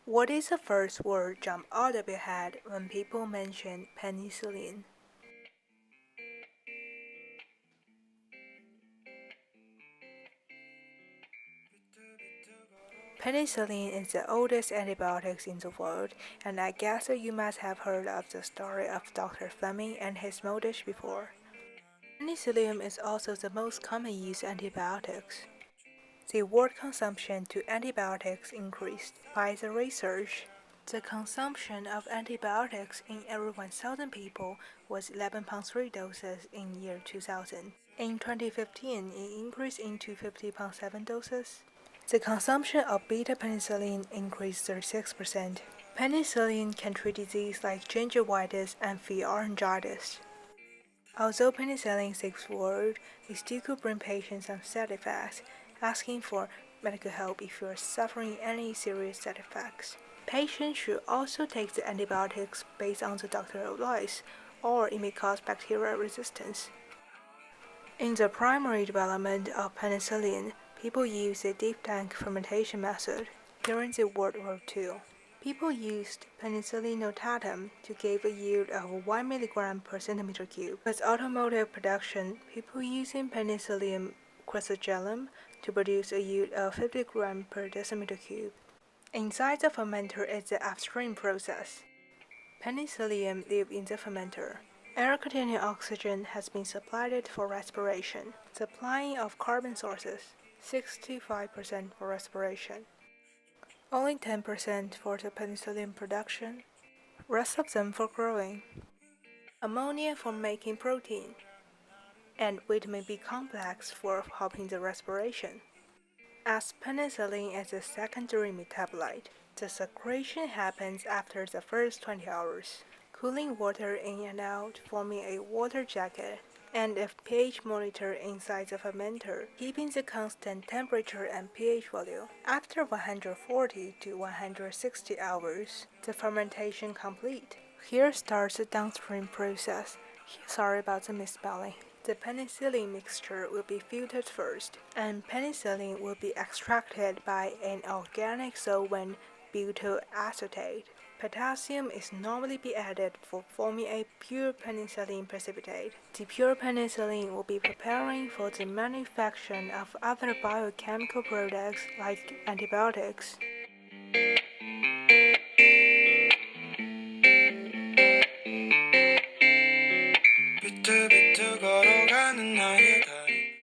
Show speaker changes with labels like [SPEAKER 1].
[SPEAKER 1] What is the first word jump out of your head when people mention penicillin? Penicillin is the oldest antibiotic in the world, and I guess that you must have heard of the story of Dr. Fleming and his moldage before. Penicillium is also the most common used antibiotics. The world consumption to antibiotics increased by the research. The consumption of antibiotics in every 1,000 people was 11.3 doses in year 2000. In 2015, it increased into 50.7 doses. The consumption of beta-penicillin increased 36%. Penicillin can treat diseases like gingivitis and pharyngitis. Although penicillin is safe word, it still could bring patients some side effects, asking for medical help if you are suffering any serious side effects. Patients should also take the antibiotics based on the doctor's advice, or it may cause bacterial resistance. In the primary development of penicillin, people used the deep tank fermentation method. During the World War II, people used penicillin notatum to give a yield of 1 mg per centimeter cube. With automotive production, people using penicillium chrysogellum to produce a yield of 50 grams per decimeter cube. Inside the fermenter is the upstream process. Penicillium lives in the fermenter. Air containing oxygen has been supplied for respiration. Supplying of carbon sources, 65% for respiration. Only 10% for the penicillin production, rest of them for growing. Ammonia for making protein, and vitamin B complex for helping the respiration. As penicillin is a secondary metabolite, the secretion happens after the first 20 hours. Cooling water in and out, forming a water jacket, and a pH monitor inside the fermenter, keeping the constant temperature and pH value. After 140 to 160 hours, the fermentation complete. Here starts the downstream process. Sorry about the misspelling. The penicillin mixture will be filtered first, and penicillin will be extracted by an organic solvent butyl acetate. Potassium is normally be added for forming a pure penicillin precipitate. The pure penicillin will be preparing for the manufacture of other biochemical products like antibiotics.